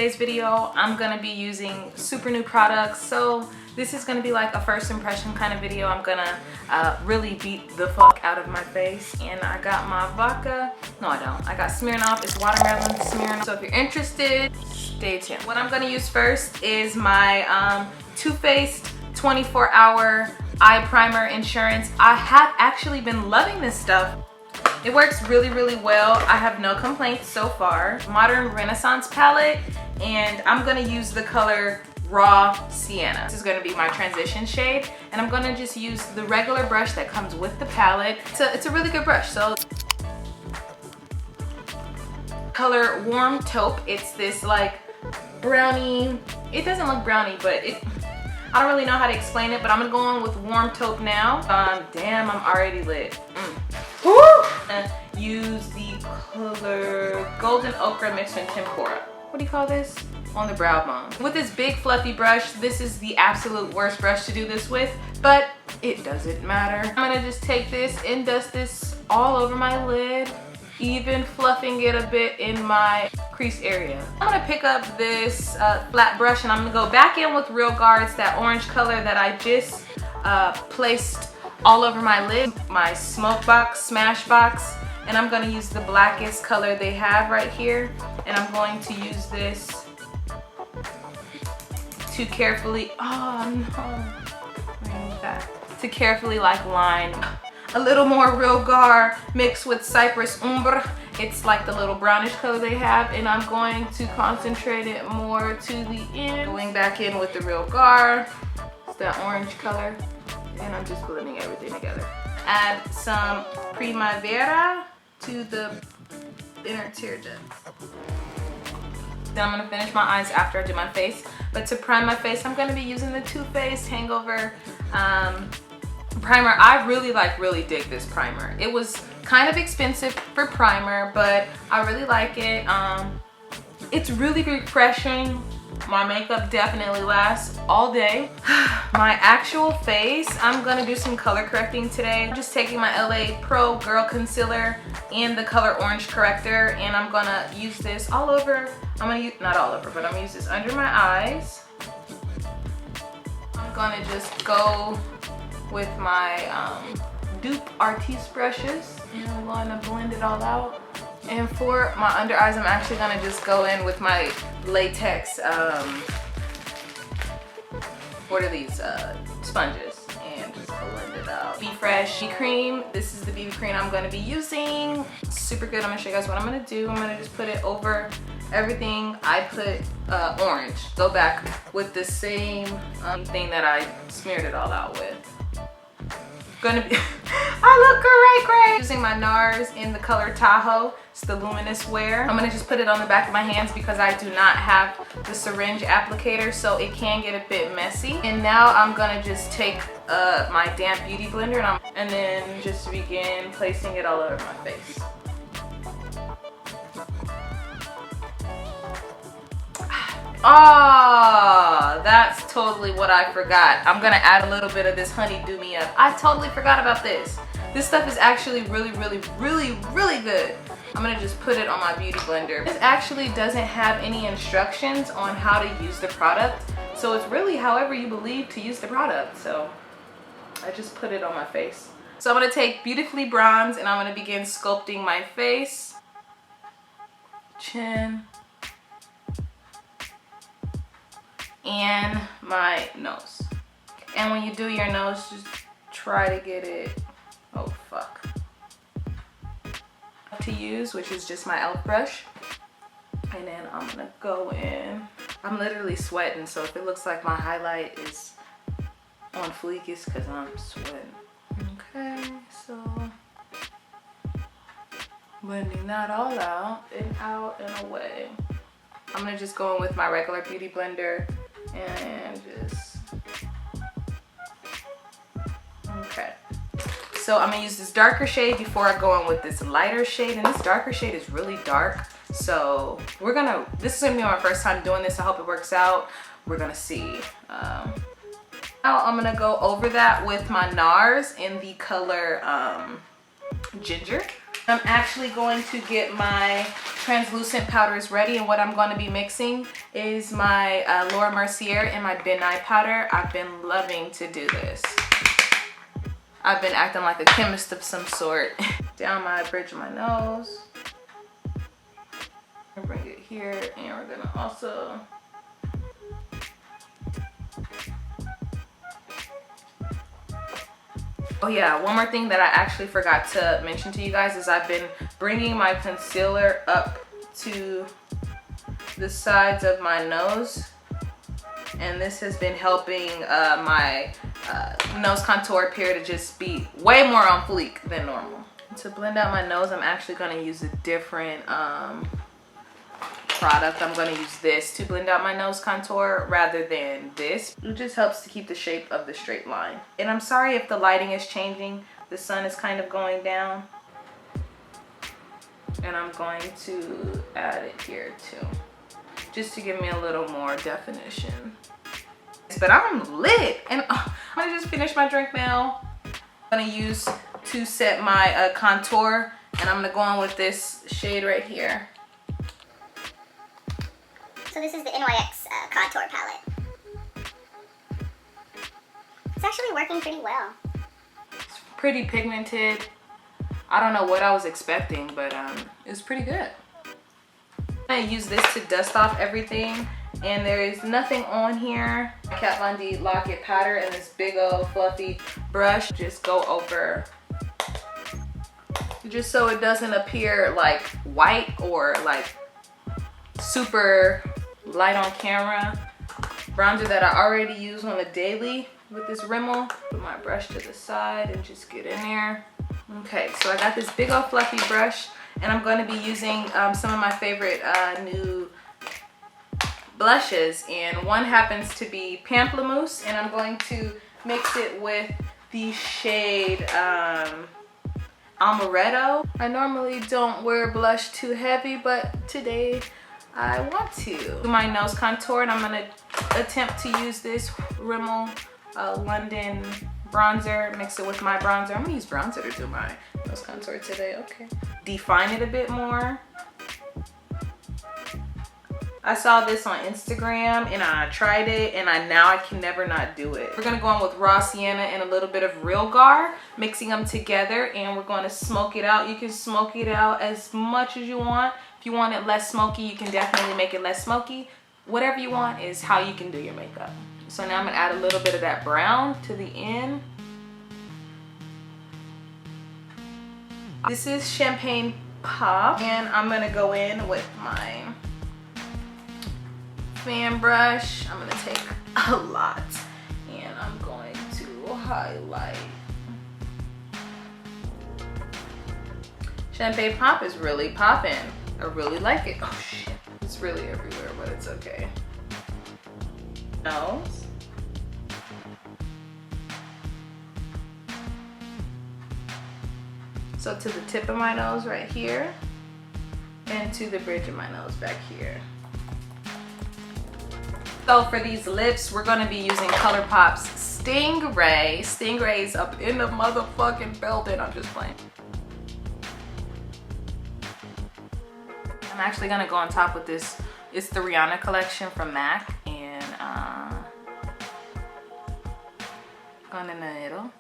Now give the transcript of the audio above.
today's video, I'm gonna be using super new products. So this is gonna be like a first impression kind of video. I'm gonna really beat the fuck out of my face. And I got my vodka. No, I don't. I got Smirnoff. It's watermelon Smirnoff. So if you're interested, stay tuned. What I'm gonna use first is my Too Faced 24-hour eye primer insurance. I have actually been loving this stuff. It works really, really well. I have no complaints so far. Modern Renaissance palette, and I'm gonna use the color Raw Sienna. This is gonna be my transition shade, and I'm gonna just use the regular brush that comes with the palette. It's a really good brush. So color Warm Taupe. It's this like brownie. It doesn't look brownie, but I don't really know how to explain it, but I'm gonna go on with Warm Taupe now. Damn, I'm already lit. Woo! And use the color Golden Ochre mixed in Tempura. What do you call this? On the brow bone. With this big fluffy brush, this is the absolute worst brush to do this with, but it doesn't matter. I'm gonna just take this and dust this all over my lid, even fluffing it a bit in my crease area. I'm gonna pick up this flat brush, and I'm gonna go back in with Real Guards, that orange color that I just placed all over my lid, my smoke box, smash box, and I'm gonna use the blackest color they have right here, and I'm going to use this to carefully, to carefully like line a little more Real Guard mixed with Cypress Umbre. It's like the little brownish color they have, and I'm going to concentrate it more to the end. Going back in with the Real Guard, it's that orange color, and I'm just blending everything together. Add some Primavera to the inner tear duct. Then I'm gonna finish my eyes after I do my face. But to prime my face, I'm gonna be using the Too Faced Hangover primer. I really dig this primer. It was kind of expensive for primer, but I really like it. It's really refreshing. My makeup definitely lasts all day. My actual face, I'm gonna do some color correcting today. I'm just taking my LA Pro Girl Concealer in the color Orange Corrector, and I'm gonna use this all over. I'm gonna use, not all over, but I'm gonna use this under my eyes. I'm gonna just go with my dupe Artiste brushes, and I'm gonna blend it all out. And for my under eyes, I'm actually gonna just go in with my latex, what are these, sponges, and just blend it out. Be Fresh BB Cream. This is the BB cream I'm gonna be using. Super good. I'm gonna show you guys what I'm gonna do. I'm gonna just put it over everything. I put orange. Go back with the same thing that I smeared it all out with. Gonna be I look great. Using my NARS in the color Tahoe. It's the Luminous wear. I'm gonna just put it on the back of my hands because I do not have the syringe applicator, so it can get a bit messy. And now I'm gonna just take my damp beauty blender, and then just begin placing it all over my face. Oh, that's totally what I forgot. I'm gonna add a little bit of this Honey Do Me Up. I totally forgot about this. This stuff is actually really good. I'm gonna just put it on my beauty blender. This actually doesn't have any instructions on how to use the product, so it's really however you believe to use the product. So I just put it on my face. So I'm gonna take Beautifully Bronze, and I'm gonna begin sculpting my face, chin, and my nose. And when you do your nose, just try to get it, oh fuck, to use, which is just my e.l.f. brush. And then I'm gonna go in. I'm literally sweating, so if it looks like my highlight is on fleek, it's because I'm sweating. Okay, so blending that all out and away. I'm gonna just go in with my regular beauty blender and just, okay. So I'm gonna use this darker shade before I go in with this lighter shade, and this darker shade is really dark. So this is gonna be my first time doing this. I hope it works out. We're gonna see. Now I'm gonna go over that with my NARS in the color Ginger. I'm actually going to get my translucent powders ready, and what I'm going to be mixing is my Laura Mercier and my Nye powder. I've been loving to do this. I've been acting like a chemist of some sort. Down my bridge of my nose. And bring it here, and we're gonna also oh yeah, one more thing that I actually forgot to mention to you guys is I've been bringing my concealer up to the sides of my nose, and this has been helping my nose contour appear to just be way more on fleek than normal. To blend out my nose, I'm actually going to use a different product. I'm going to use this to blend out my nose contour rather than this. It just helps to keep the shape of the straight line. And I'm sorry if the lighting is changing. The sun is kind of going down. And I'm going to add it here too, just to give me a little more definition. But I'm lit, and I'm gonna just finish my drink now. I'm gonna use to set my contour, and I'm gonna go on with this shade right here. So this is the NYX Contour palette. It's actually working pretty well. It's pretty pigmented. I don't know what I was expecting, but it's pretty good. I'm gonna use this to dust off everything, and there is nothing on here. Kat Von D Lock It powder and this big old fluffy brush. Just go over, just so it doesn't appear like white or like super light on camera. Bronzer that I already use on the daily with this Rimmel. Put my brush to the side and just get in there. Okay, so I got this big old fluffy brush, and I'm going to be using some of my favorite new blushes, and one happens to be Pamplemousse, and I'm going to mix it with the shade Amaretto. I normally don't wear blush too heavy, but today I want to. Do my nose contour, and I'm going to attempt to use this Rimmel London bronzer, mix it with my bronzer. I'm gonna use bronzer to do my nose contour today. Okay, define it a bit more. I saw this on Instagram and I tried it, and now I can never not do it. We're gonna go on with raw sienna and a little bit of real gar, mixing them together, and we're going to smoke it out. You can smoke it out as much as you want. If you want it less smoky, you can definitely make it less smoky. Whatever you want is how you can do your makeup. So now I'm gonna add a little bit of that brown to the end. This is Champagne Pop, and I'm gonna go in with my fan brush. I'm gonna take a lot, and I'm going to highlight. Champagne Pop is really popping. I really like it. Oh shit, it's really everywhere, but it's okay. Nose. So to the tip of my nose right here, and to the bridge of my nose back here. So for these lips, we're gonna be using ColourPop's Stingray. Stingray's up in the motherfucking building. I'm just playing. I'm actually gonna go on top with this. It's the Rihanna collection from MAC, and going in the middle.